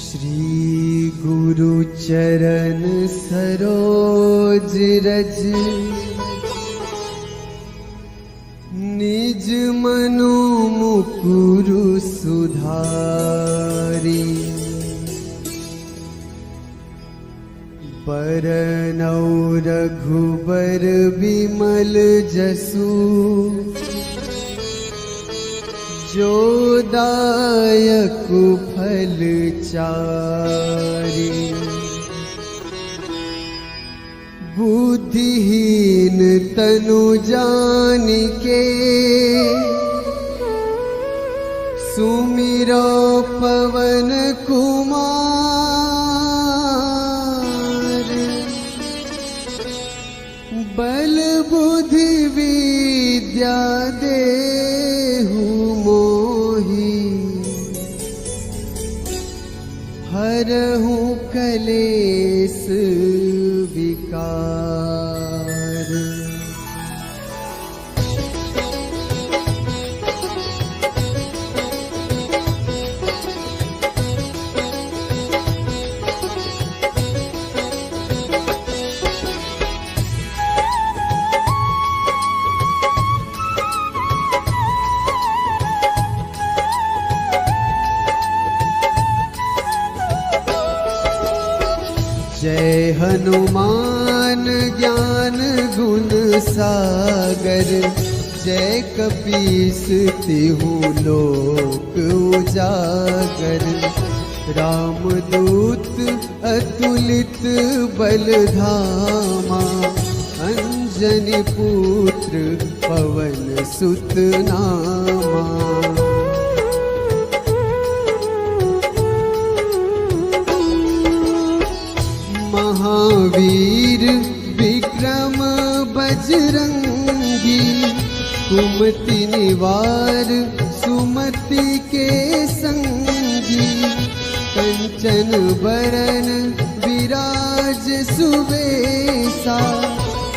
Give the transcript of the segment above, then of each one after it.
श्री गुरु चरण सरोज रज निज मनु मुकुरु सुधारी। बरनौ रघुबर विमल जसु जो दायक फल चारि। बुद्धिहीन तनु जानिके सुमिरो पवन कुमार। बल बुद्धि विद्या देहु मोहि हरहु कलेस विकार। जय हनुमान ज्ञान गुण सागर। जय कपीस तिहु लोक उजागर। रामदूत अतुलित बल धामा। अंजनी पुत्र पवन सुत नामा। महावीर विक्रम बजरंगी। कुमति निवार सुमति के संगी। कंचन बरन विराज सुवेशा।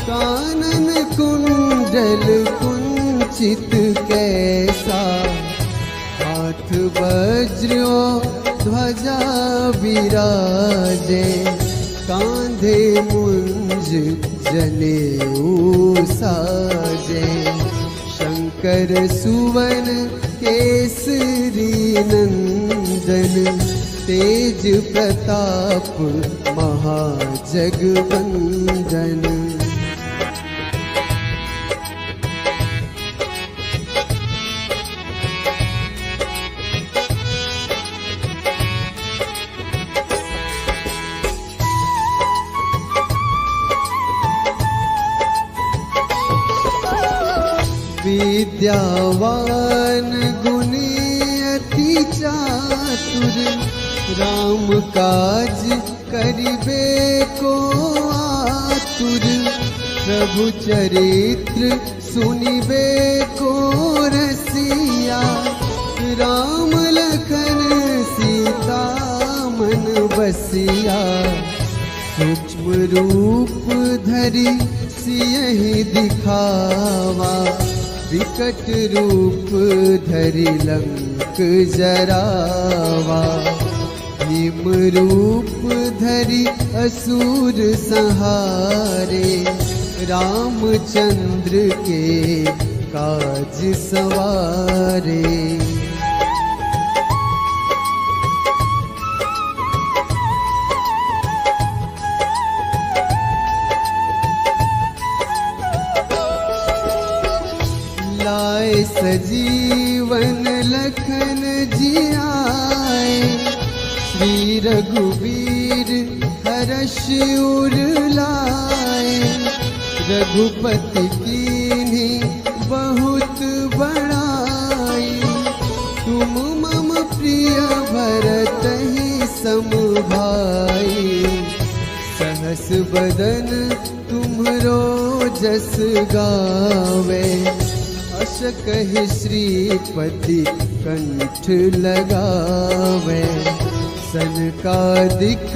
कानन कुंडल कुंचित कैसा। हाथ वज्र ध्वजा विराजे। कांधे मुंज जनेऊ साजे। शंकर सुवन केसरी नंदन। तेज प्रताप महाजगवंदन। विद्यावान गुणी अति चातुर। राम काज करिबे को आतुर। प्रभु चरित्र सुनिबे को रसिया। राम लखन सीता मन बसिया। सूक्ष्म रूप धरि सियहि दिखावा। विकट रूप धरि लंक जरावा। भीम रूप धरि असुर संहारे। रामचंद्र के काज सवारे। लाए सजीवन लखन जियाए। श्री रघुवीर हर्ष उर लाए। रघुपति कीन्ही बहुत बड़ाई। तुम मम प्रिय भरतहि सम भाई। सहस बदन तुम्हरो जस गावे। अस कहि श्रीपति कंठ लगावे। सनकादिक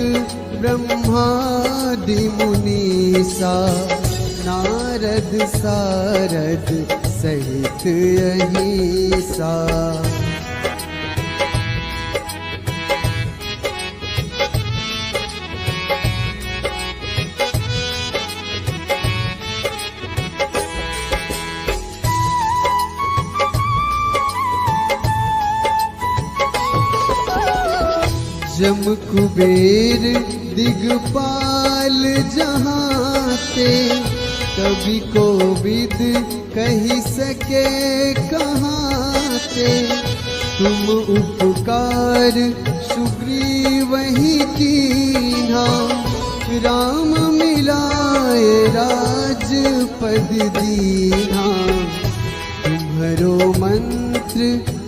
ब्रह्मादि मुनीसा। नारद सारद सहित अहिसा। जम कुबेर दिगपाल जहाँ ते, कभी कोविद कही सके कहाँ ते। तुम उपकार सुग्रीव ही कीन्हा, राम मिलाए राजपद दीन्हा। तुम्हरो मंत्र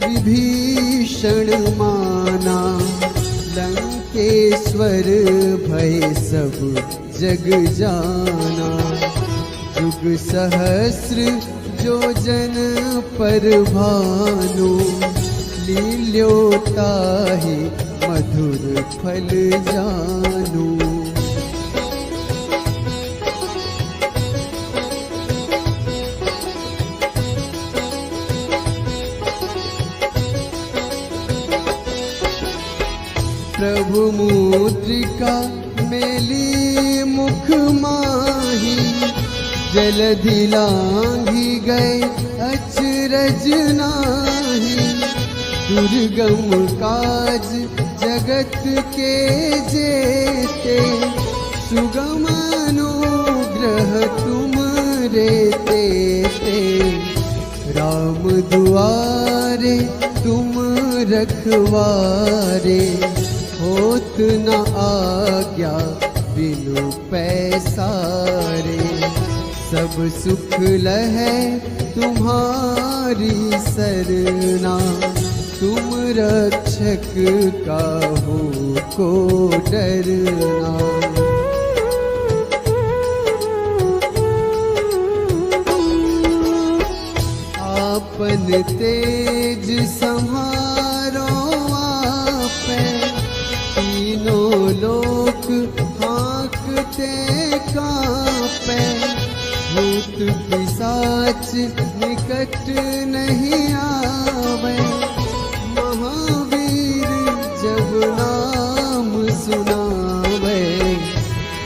विभीषण माना, लंकेश्वर भय सब जग जाना। जुग सहस्र जो जन पर भानु, लील्योताहि मधुर फल जानू। प्रभु मुद्रिका मेली मुख माही, जलधि लांघी गए अचरज नाही। दुर्गम काज जगत के जेते, सुगम अनुग्रह तुम रे तेते। राम दुआरे तुम रखवारे, होत न आज्ञा बिनु पैसारे। सब सुख लहै तुम्हारी सरना, तुम रक्षक काहू को डरना। आपन तेज संहारो आपै, तीनों लोक हाँकते कांपै। भूत पिशाच निकट नहीं आवे, महावीर जब नाम सुनावे।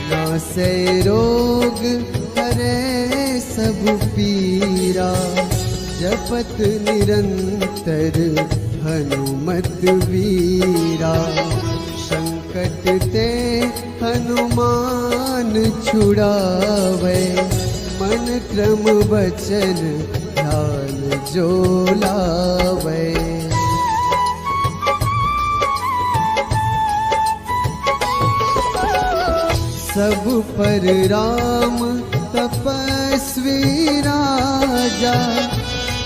नासै रोग हरै सब पीरा, जपत निरंतर हनुमत वीरा। संकट ते हनुमान छुड़ावे, मन क्रम वचन ध्यान जो लावे। सब पर राम तपस्वी राजा,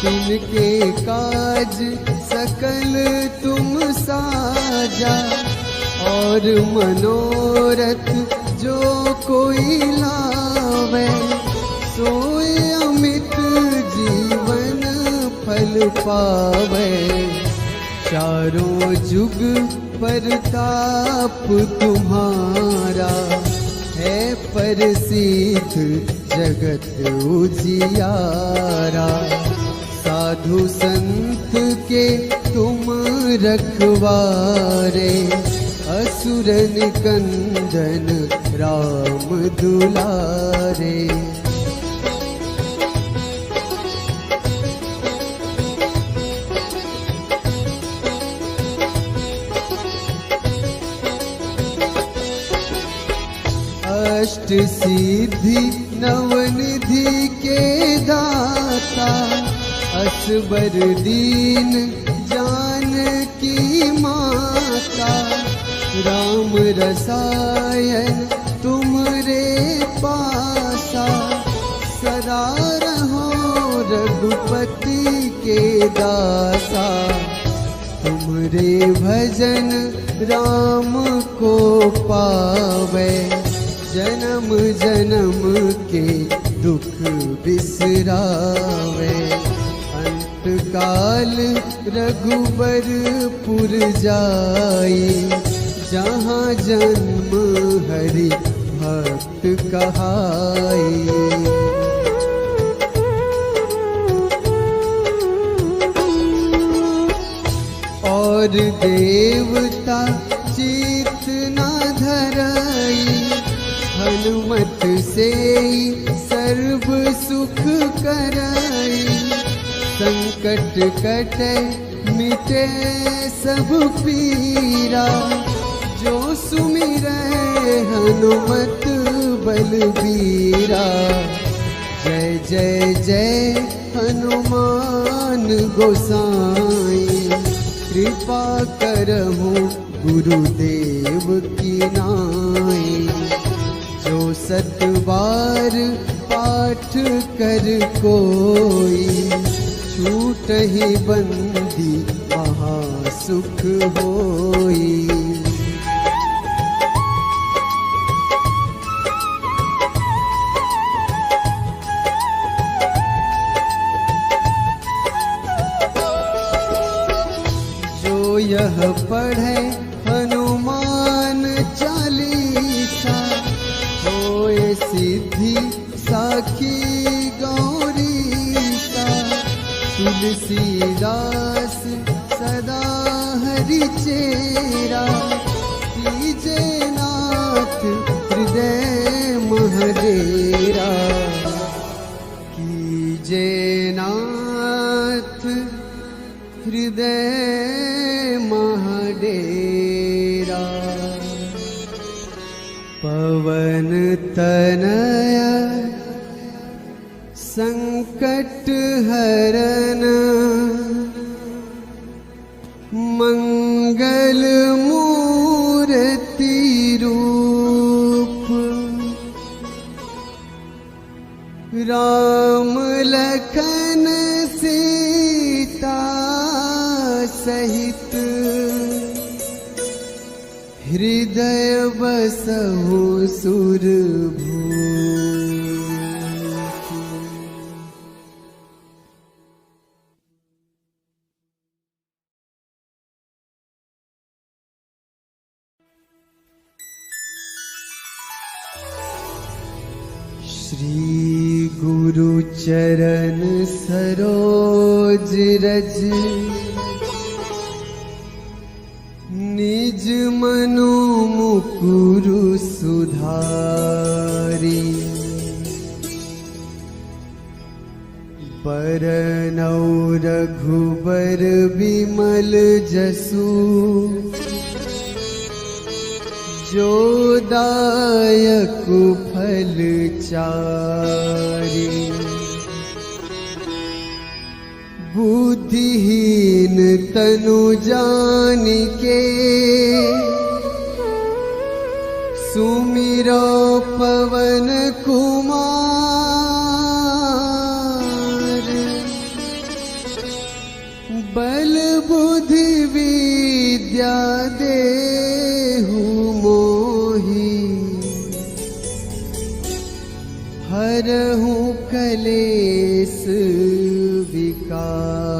तिनके काज सकल तुम साजा। और मनोरथ जो कोई लावे, सोए अमित जीवन फल पावे। चारों जुग परताप तुम्हारा, है प्रसिद्ध जगत उजियारा। साधु संत के तुम रखवारे, असुर निकंदन राम दुलारे। अष्ट सिद्धि नवनिधि के दाता, असबर दीन जानकी माता। राम रसायन तुमरे पासा, सदा रहो रघुपति के दासा। तुमरे भजन राम को पावे, जन्म जन्म के दुख बिसरावे। अंत काल रघुबरपुर जाई, जहाँ जन्म हरि भक्त कहाई। और देवता चित न धरई, हनुमत से सर्व सुख करई। संकट कटे मिटे सब पीरा, जो सुमिरै हनुमत बलबीरा। जय जय जय हनुमान गोसाई, कृपा करहु गुरुदेव की नाई। जो 7 बार पाठ कर कोई, छूटहि बंदी महासुख होई। यह पढ़े हनुमान चालीसा, होए सिद्धि साखी गौरीसा। तुलसीदास सदा हरि चेरा, कीजे नाथ हृदय महडेरा। कीजे नाथ हृदय महडेरा। पवन तनया संकट हरन, मंगल मूर्ति रूप। राम लखन सीता सहित, हृदय बसहु सुरभूप। श्री गुरु चरण सरोज रज, निज मनु मुकुरु सुधारी। बरनौ रघुबर बिमल जसु, जो दायक फल चारि। बुद्धिहीन तनु जानिके, सुमिरो पवन कुमार। बल बुद्धि विद्या देहु मोहि, हरहु कलेस विकार।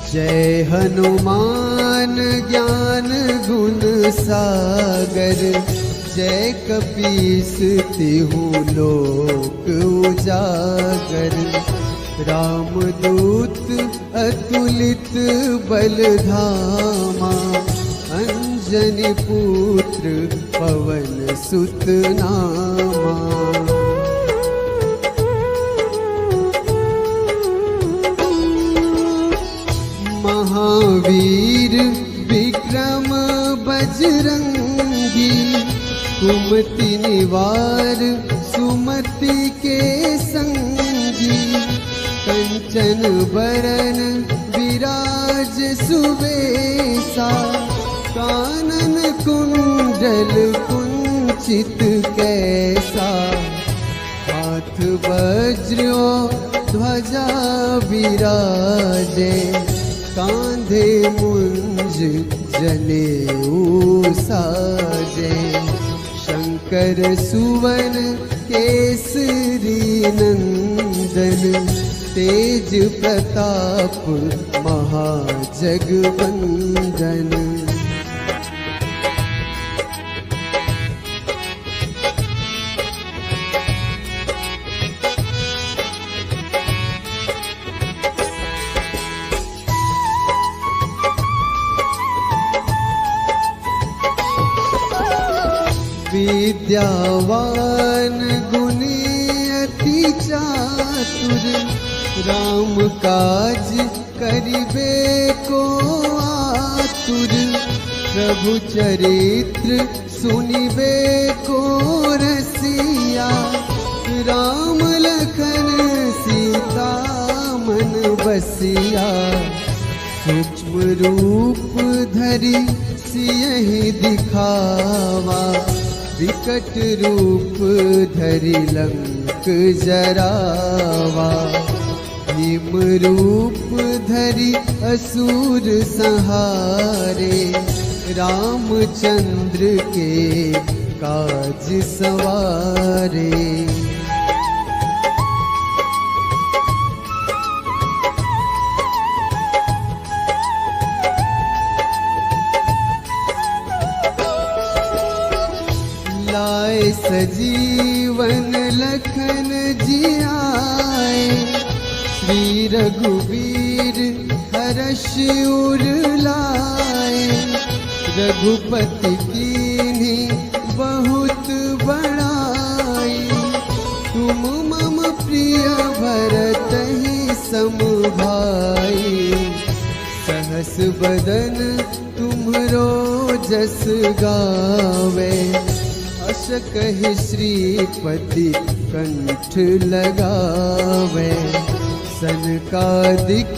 जय हनुमान ज्ञान गुण सागर, जय कपीस तिहु लोक उजागर। रामदूत अतुलित बल धामा, अंजनी पुत्र पवन सुत नामा। महावीर विक्रम बजरंगी, कुमति निवार सुमति के संगी। कंचन बरन विराज सुबेसा, कानन कुंडल कुंचित कैसा। हाथ वज्र ध्वजा विराजे, कांधे मुंज जनेऊ साजे। शंकर सुवन केसरी नंदन, तेज प्रताप महाजगवंदन। विद्यावान गुणी अति चातुर, राम काज करिबे को आतुर, प्रभु चरित्र सुनिबे को रसिया, राम लखन सीता मन बसिया, सूक्ष्म रूप धरि सियहि दिखावा, विकट रूप धरि लंक जरावा, भीम रूप धरि असुर संहारे, रामचंद्र के काज सवारे। लाए सजीवन लखन जियाए, श्री रघुवीर हर्ष उर लाए, रघुपति कीन्ही बहुत बड़ाई, तुम मम प्रिय भरतहि सम भाई, सहस बदन तुम्हरो जस गावे, अस कहि श्रीपति कंठ लगावे, सनकादिक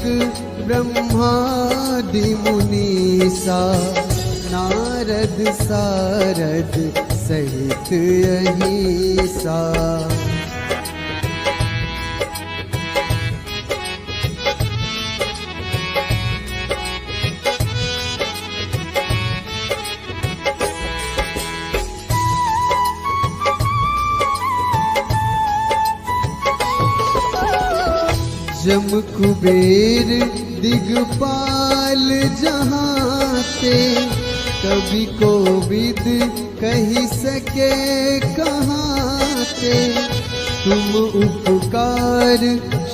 ब्रह्मादि मुनीसा, नारद सारद सहित अहिसा। जम कुबेर दिगपाल जहाते, कवि कोविद कही सके कहाते, तुम उपकार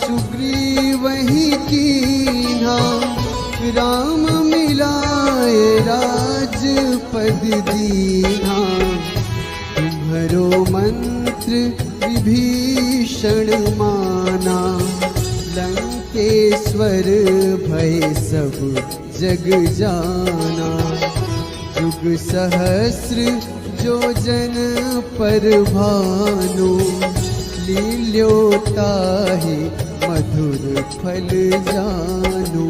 सुग्रीवहि कीन्हा, राम मिलाए राजपद दीन्हा, तुम्हरो मंत्र विभीषण माना, लंकेश्वर भय सब जग जाना, जुग सहस्र जो जन पर भानु, लील्योताहि मधुर फल जानू।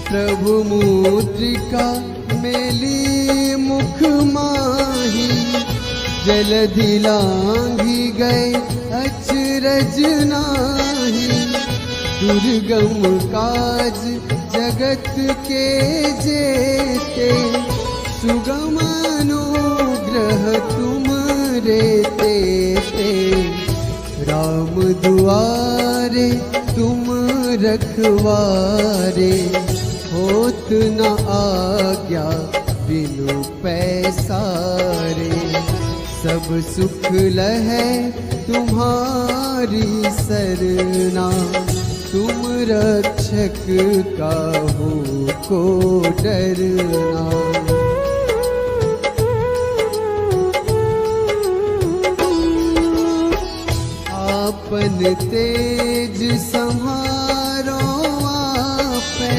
प्रभु मुद्रिका मेली मुख माही, जलधि लांघि गए अचरज नाही, दुर्गम काज जगत के जेते, सुगम अनुग्रह तुमरे तेते, राम दुआरे तुम रखवारे, होत न आज्ञा बिनु पैसारे, सब सुख लहै तुम्हारी सरना, तुम रक्षक काहू को डरना। आपन तेज संहारो आपे,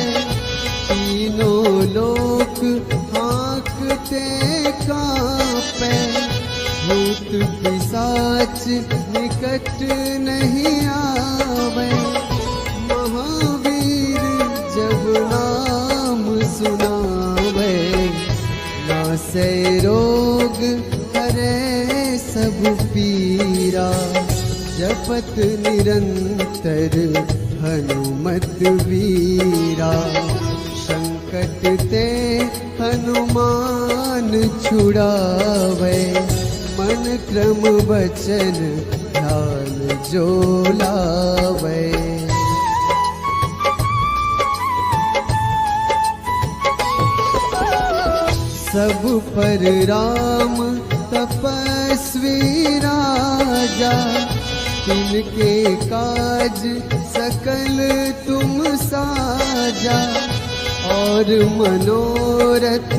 तीनों लोक हाँकते कांपे, भूत पिशाच निकट नहीं आवे, महावीर जब नाम सुनावे, नासै रोग हरै सब पीरा, जपत निरंतर हनुमत वीरा, संकट ते हनुमान छुड़ावे, मन क्रम वचन ध्यान जो लावे। सब पर राम तपस्वी राजा, तिनके काज सकल तुम साजा, और मनोरथ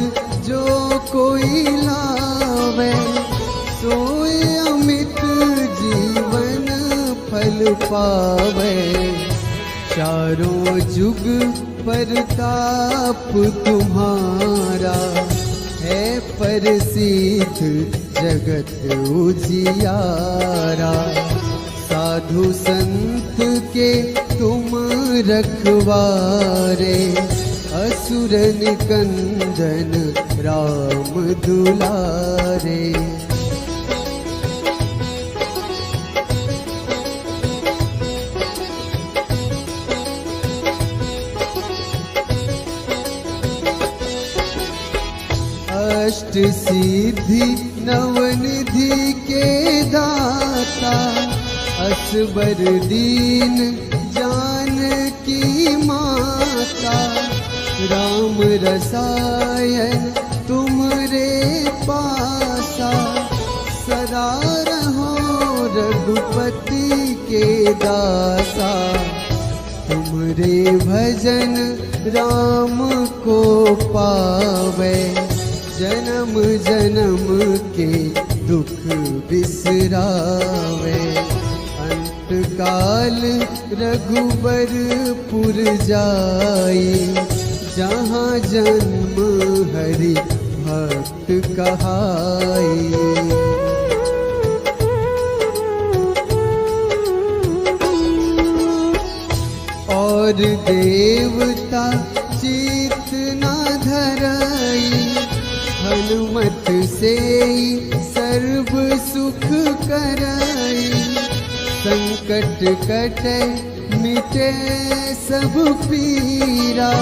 जो कोई लावे, सोए अमित जीवन फल पावे। चारों जुग परताप तुम्हारा, है प्रसिद्ध जगत उजियारा। साधु संत के तुम रखवारे, असुर निकंदन राम दुलारे। अष्ट सिद्धि नवनिधि के दाता, असबर दीन जानकी माता। राम रसायन तुमरे पासा, सदा रहो रघुपति के दासा। तुमरे भजन राम को पावे, जन्म जन्म के दुख बिसरावे। अंत काल रघुबरपुर जाई, जहाँ जन्म हरि भक्त कहाई। और देवता चित न धरई, हनुमत से सर्व सुख करई। संकट कटे मिटे सब पीरा,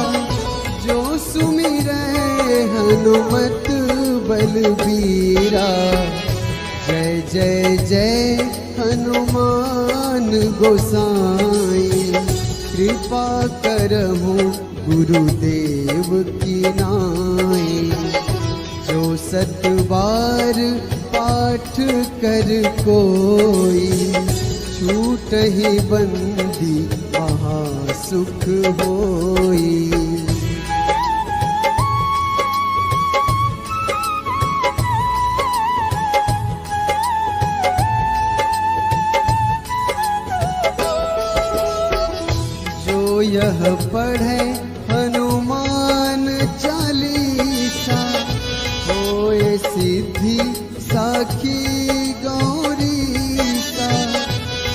जो सुमिरै हनुमत बलबीरा। जय जय जय हनुमान गोसाई, कृपा करहु गुरुदेव की नाई। जो 7 बार पाठ कर कोई, छूटहि बंदी महा सुख होई। जो यह पढ़े हनुमान चालीसा, होए सिद्धि साखी गौरीसा।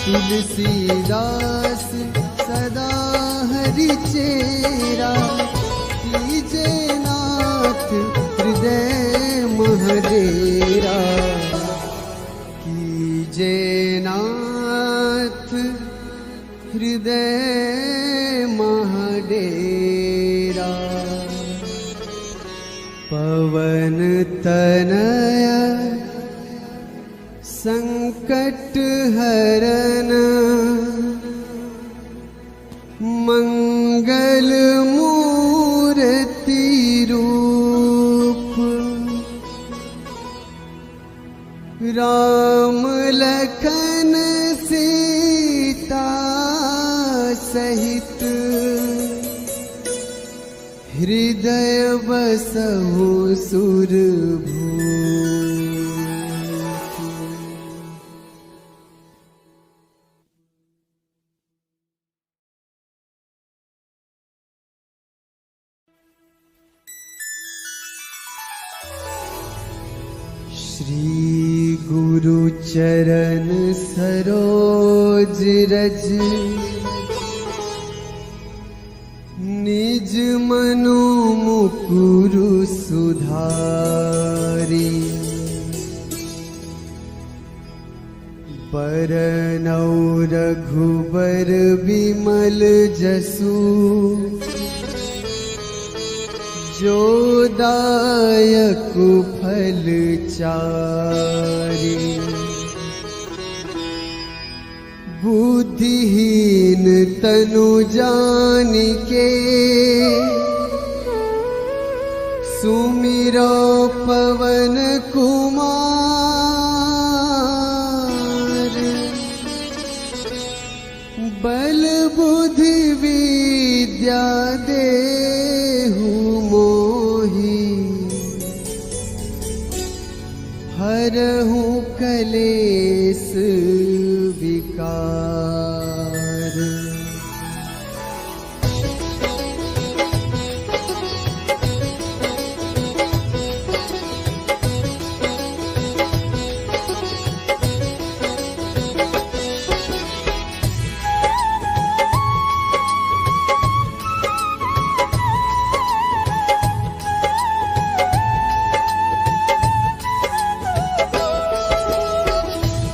तुलसीदास सदा हरि चेरा, कीजे नाथ हृदय महडेरा। कीजे नाथ हृदय महडेरा। पवन तनया संकट हरन, मंगल मूर्ति रूप। राम लखन सीता सहित, हृदय बसहु सुरभूप। श्री गुरु चरण सरोज रज, निज मनु मुकुरु सुधारी। बरनौ रघुबर बिमल जसु, जो दायक फल चारि। बुद्धिहीन तनु जानिके, सुमिरो पवन कुमार। कलेस विकार।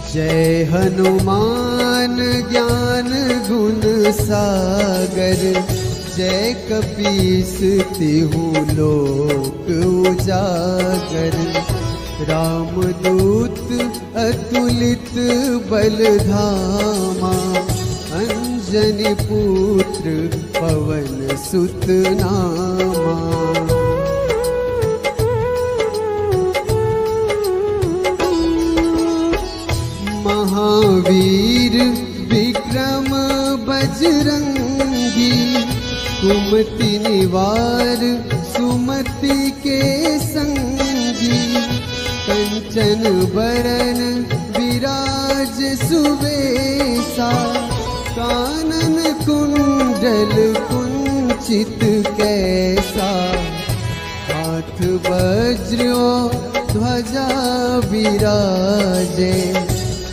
जय हनुमान ज्ञान गुण सागर, जय कपीस तिहु लोक उजागर। रामदूत अतुलित बल धामा, अंजनी पुत्र पवन सुत नामा। महावीर विक्रम बजरंगी, कुमति निवार सुमति के संगी। कंचन बरन विराज सुबेसा, कानन कुंडल कुंचित कैसा। हाथ वज्र ध्वजा विराजे,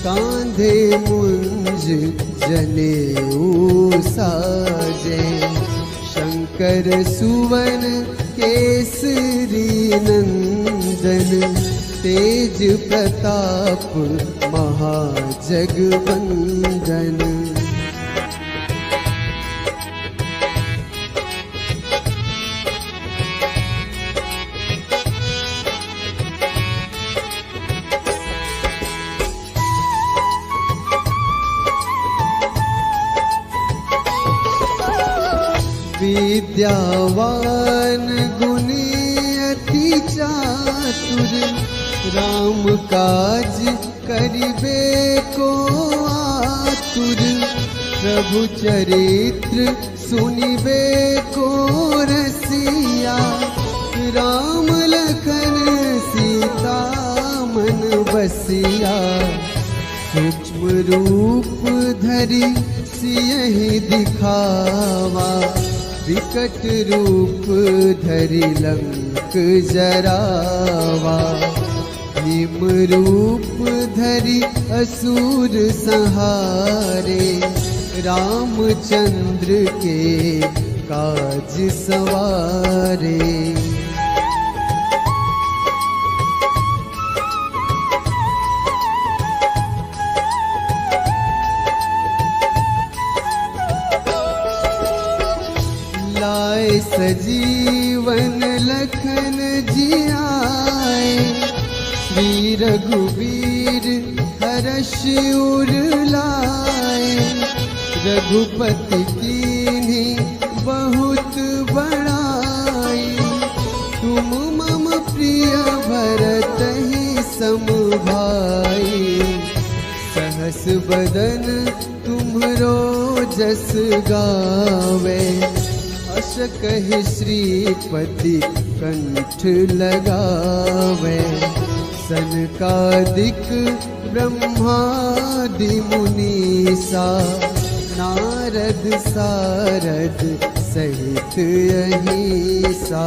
कांधे मुंज जनेऊ साजे। शंकर सुवन केसरी नंदन, तेज प्रताप महाजगवंदन। विद्यावान गुणी अति चातुर, राम काज करिबे को आतुर। प्रभु चरित्र सुनिबे को रसिया, राम लखन सीता मन बसिया। सूक्ष्म रूप धरि सियहि दिखावा, विकट रूप धरि लंक जरावा। भीम रूप धरि असुर संहारे, रामचंद्र के काज सवारे। लाए सजीवन लखन जियाए, श्री रघुवीर हर्ष उर लाए। रघुपति कीन्ही बहुत बड़ाई, तुम मम प्रिय भरतहि सम भाई। सहस बदन तुम्हरो जस गावे, अस कहि श्रीपति कंठ लगावे। सनकादिक ब्रह्मादि मुनीसा, नारद सारद सहित अहिसा।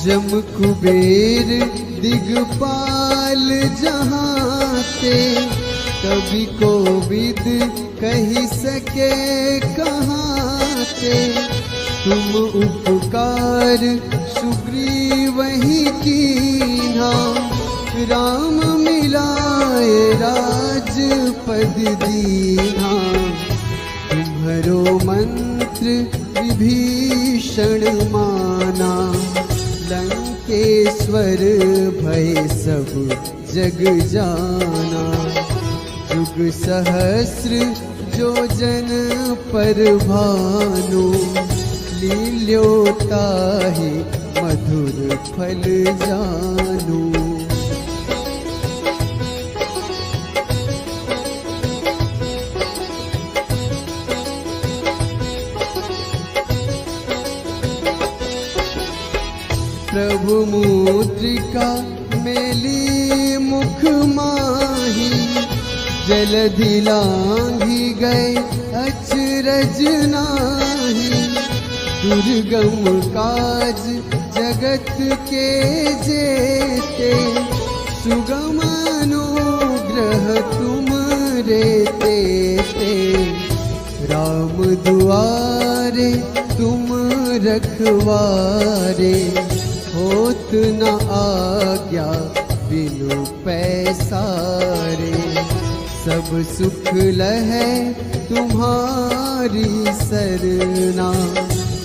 जम कुबेर दिगपाल जहाते, कवि कोविद कही सके कहाते। तुम उपकार सुग्रीवहि कीन्हा, राम मिलाए राजपद दीन्हा। तुम्हरो मंत्र विभीषण माना, लंकेश्वर भय सब जग जाना। जुग सहस्र जो जन पर भानु, लील्योताहि मधुर फल जानू। प्रभु मुद्रिका मेली मुख माही, जलधि लांघी गए अचरज नाही। दुर्गम काज जगत के जेते, सुगम अनुग्रह तुम रे तेते। राम दुआरे तुम रखवारे, होत न आज्ञा बिनु पैसारे। सब सुख लहै तुम्हारी सरना,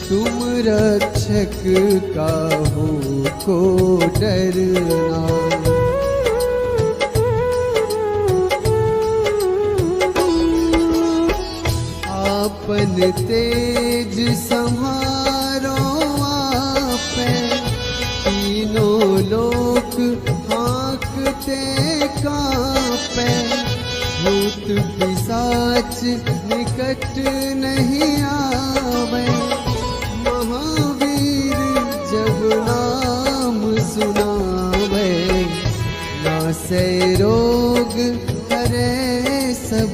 तुम रक्षक काहू को डरना। आपन तेज संहारो आपे, तीनों लोक हाँकते कांपे। भूत पिशाच निकट नहीं आवे, महावीर जब नाम सुनावे। नासै रोग हरै सब